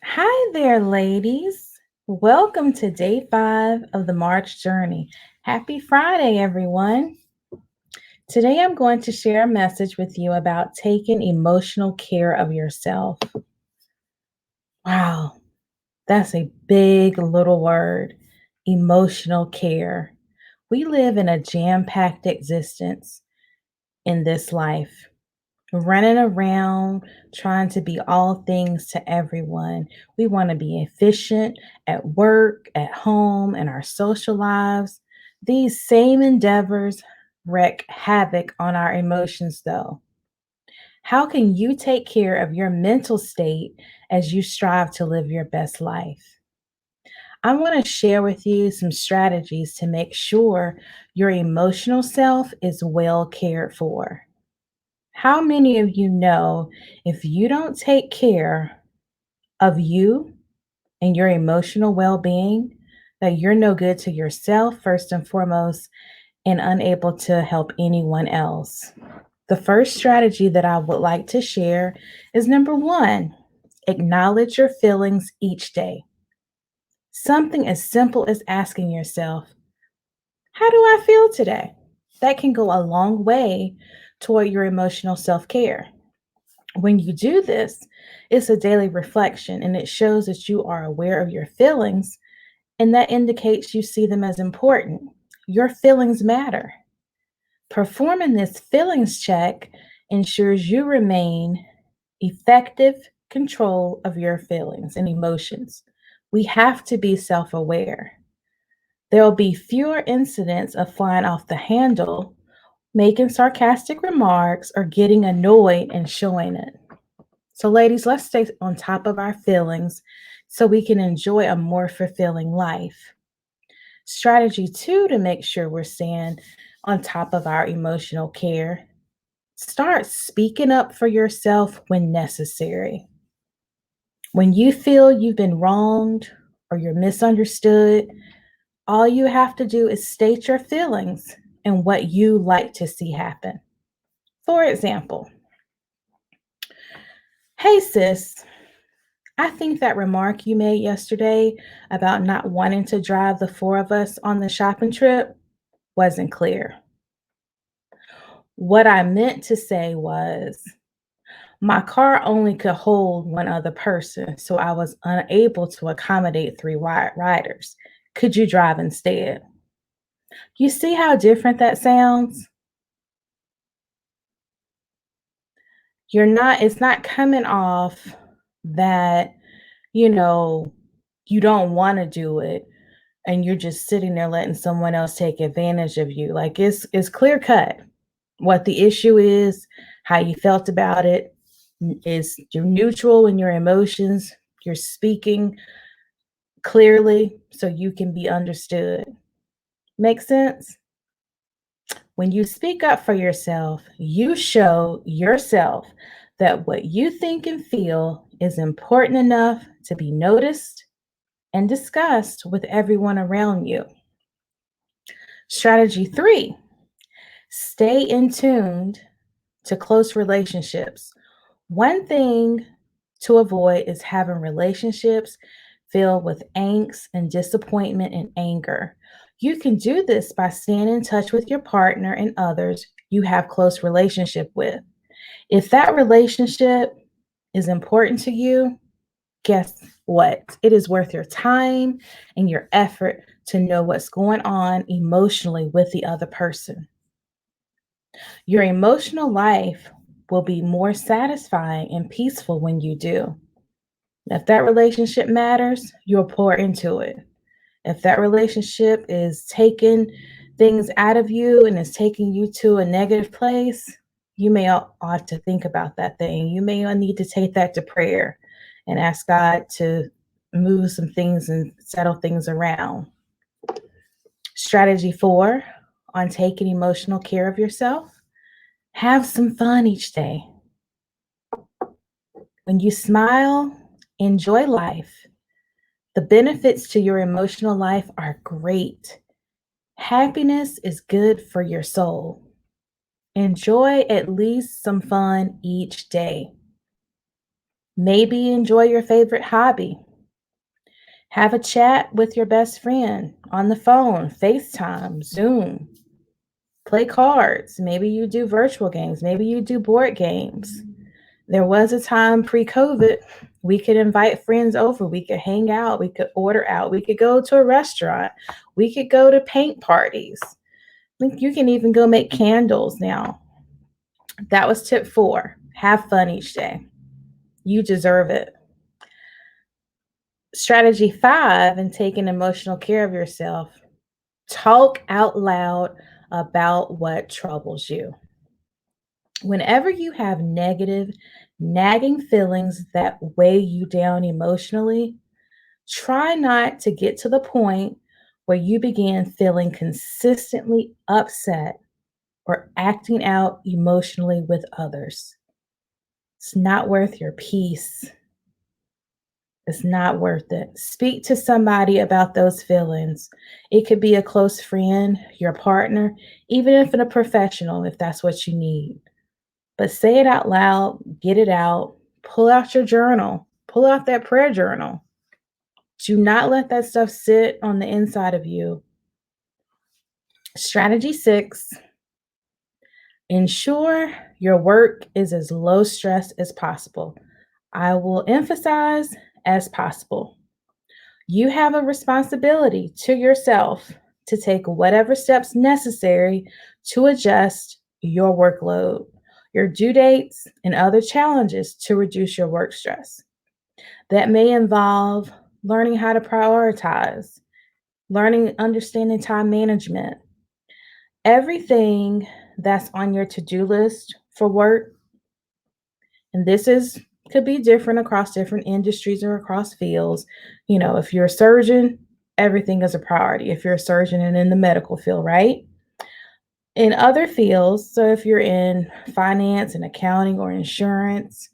Hi there, ladies. Welcome to day 5 of the March journey. Happy Friday, everyone. Today I'm going to share a message with you about taking emotional care of yourself. Wow, that's a big little word. Emotional care. We live in a jam packed existence in this life, running around trying to be all things to everyone. We want to be efficient at work, at home, and our social lives. These same endeavors wreak havoc on our emotions, though. How can you take care of your mental state as you strive to live your best life? I want to share with you some strategies to make sure your emotional self is well cared for. How many of you know if you don't take care of you and your emotional well being, that you're no good to yourself, first and foremost, and unable to help anyone else? The first strategy that I would like to share is number one, acknowledge your feelings each day. Something as simple as asking yourself, how do I feel today? That can go a long way toward your emotional self care. When you do this, it's a daily reflection and it shows that you are aware of your feelings, and that indicates you see them as important. Your feelings matter. Performing this feelings check ensures you remain effective control of your feelings and emotions. We have to be self aware. There will be fewer incidents of flying off the handle, making sarcastic remarks, or getting annoyed and showing it. So, ladies, let's stay on top of our feelings so we can enjoy a more fulfilling life. Strategy two to make sure we're staying on top of our emotional care, start speaking up for yourself when necessary. When you feel you've been wronged or you're misunderstood, all you have to do is state your feelings and what you like to see happen. For example, hey sis, I think that remark you made yesterday about not wanting to drive the four of us on the shopping trip wasn't clear. What I meant to say was my car only could hold one other person, so I was unable to accommodate three riders. Could you drive instead? You see how different that sounds? It's not coming off that, you know, you don't want to do it and you're just sitting there letting someone else take advantage of you. Like it's clear cut what the issue is, how you felt about it. Is you're neutral in your emotions. You're speaking clearly so you can be understood. Make sense? When you speak up for yourself, you show yourself that what you think and feel is important enough to be noticed and discussed with everyone around you. Strategy three, stay in tuned to close relationships. One thing to avoid is having relationships filled with angst and disappointment and anger. You can do this by staying in touch with your partner and others you have close relationship with. If that relationship is important to you, guess what? It is worth your time and your effort to know what's going on emotionally with the other person. Your emotional life will be more satisfying and peaceful when you do. If that relationship matters, you'll pour into it. If that relationship is taking things out of you and is taking you to a negative place, you may ought to think about that thing. You may need to take that to prayer and ask God to move some things and settle things around. Strategy four on taking emotional care of yourself, have some fun each day. When you smile, enjoy life. The benefits to your emotional life are great. Happiness is good for your soul. Enjoy at least some fun each day. Maybe enjoy your favorite hobby. Have a chat with your best friend on the phone, FaceTime, Zoom. Play cards. Maybe you do virtual games. Maybe you do board games. There was a time pre COVID, we could invite friends over. We could hang out. We could order out. We could go to a restaurant. We could go to paint parties. I think you can even go make candles now. That was tip four. Have fun each day. You deserve it. Strategy five, and taking emotional care of yourself. Talk out loud about what troubles you. Whenever you have negative, nagging feelings that weigh you down emotionally, try not to get to the point where you begin feeling consistently upset or acting out emotionally with others. It's not worth your peace. It's not worth it. Speak to somebody about those feelings. It could be a close friend, your partner, even if in a professional, if that's what you need. But say it out loud, get it out, pull out your journal, pull out that prayer journal. Do not let that stuff sit on the inside of you. Strategy six, ensure your work is as low stress as possible. I will emphasize as possible. You have a responsibility to yourself to take whatever steps necessary to adjust your workload, your due dates, and other challenges to reduce your work stress. That may involve learning how to prioritize, learning, understanding time management. Everything that's on your to-do list for work, and this is could be different across different industries or across fields. You know, if you're a surgeon, everything is a priority. If you're a surgeon and in the medical field, right? In other fields, so if you're in finance and accounting or insurance,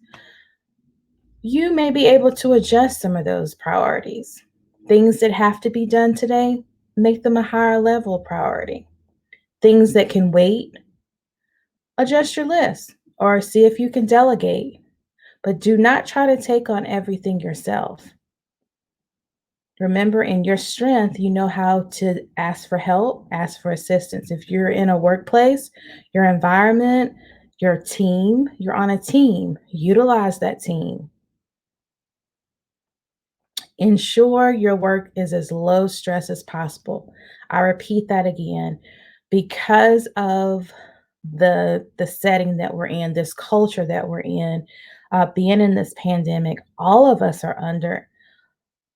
you may be able to adjust some of those priorities. Things that have to be done today, make them a higher level priority. Things that can wait, adjust your list or see if you can delegate, but do not try to take on everything yourself. Remember, in your strength, you know how to ask for help, ask for assistance. If you're in a workplace, your environment, your team, you're on a team, utilize that team. Ensure your work is as low stress as possible. I repeat that again because of the setting that we're in, this culture that we're in, being in this pandemic, all of us are under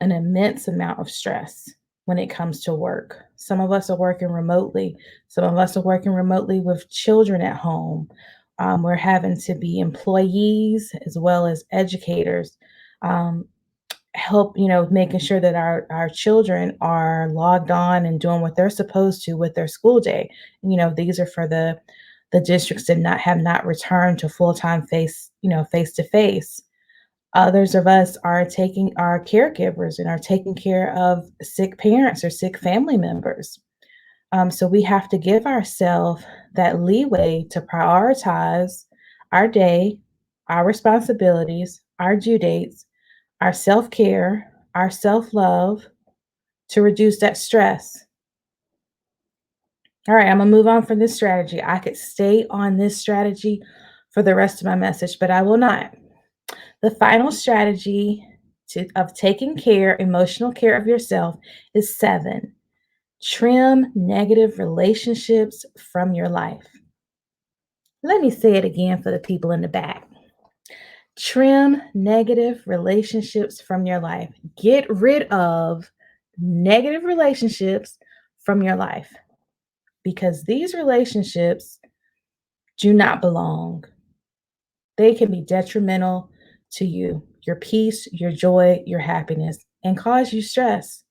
an immense amount of stress when it comes to work. Some of us are working remotely. Some of us are working remotely with children at home. We're having to be employees as well as educators. Um, Help, making sure that our children are logged on and doing what they're supposed to with their school day. These are for the districts that not have not returned to full-time face to face. Others of us are taking our caregivers and are taking care of sick parents or sick family members. So we have to give ourselves that leeway to prioritize our day, our responsibilities, our due dates, our self care, our self love to reduce that stress. All right, I'm gonna move on from this strategy. I could stay on this strategy for the rest of my message, but I will not. The final strategy of taking emotional care of yourself is seven. Trim negative relationships from your life. Let me say it again for the people in the back. Trim negative relationships from your life. Get rid of negative relationships from your life because these relationships do not belong. They can be detrimental to you, your peace, your joy, your happiness, and cause you stress.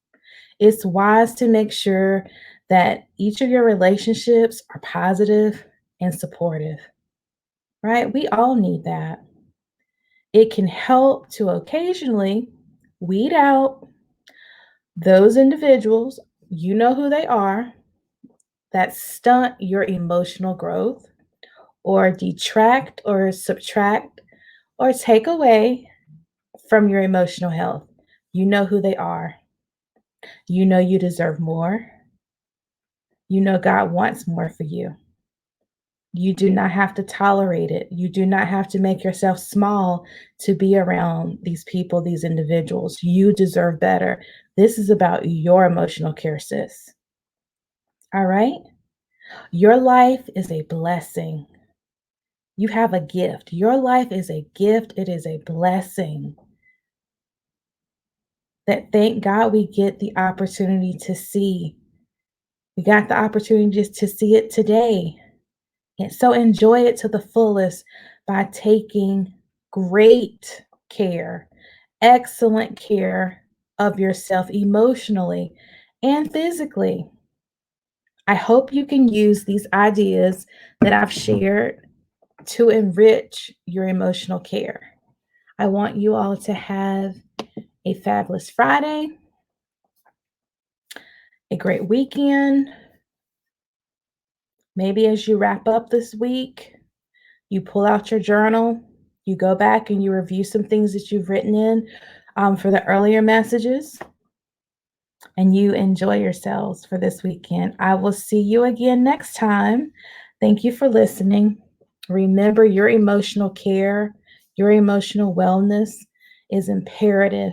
It's wise to make sure that each of your relationships are positive and supportive, right? We all need that. It can help to occasionally weed out those individuals, you know who they are, that stunt your emotional growth or detract or subtract or take away from your emotional health. You know who they are. You know you deserve more. You know God wants more for you. You do not have to tolerate it. You do not have to make yourself small to be around these people, these individuals. You deserve better. This is about your emotional care, sis. All right? Your life is a blessing. You have a gift. Your life is a gift. It is a blessing that thank God we get the opportunity to see. We got the opportunity just to see it today. And so enjoy it to the fullest by taking great care, excellent care of yourself emotionally and physically. I hope you can use these ideas that I've shared to enrich your emotional care. I want you all to have a fabulous Friday, a great weekend. Maybe as you wrap up this week, you pull out your journal, you go back and you review some things that you've written in for the earlier messages, and you enjoy yourselves for this weekend. I will see you again next time. Thank you for listening. Remember, your emotional care, your emotional wellness is imperative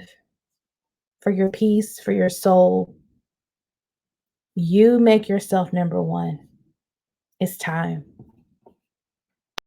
for your peace, for your soul. You make yourself number one. It's time.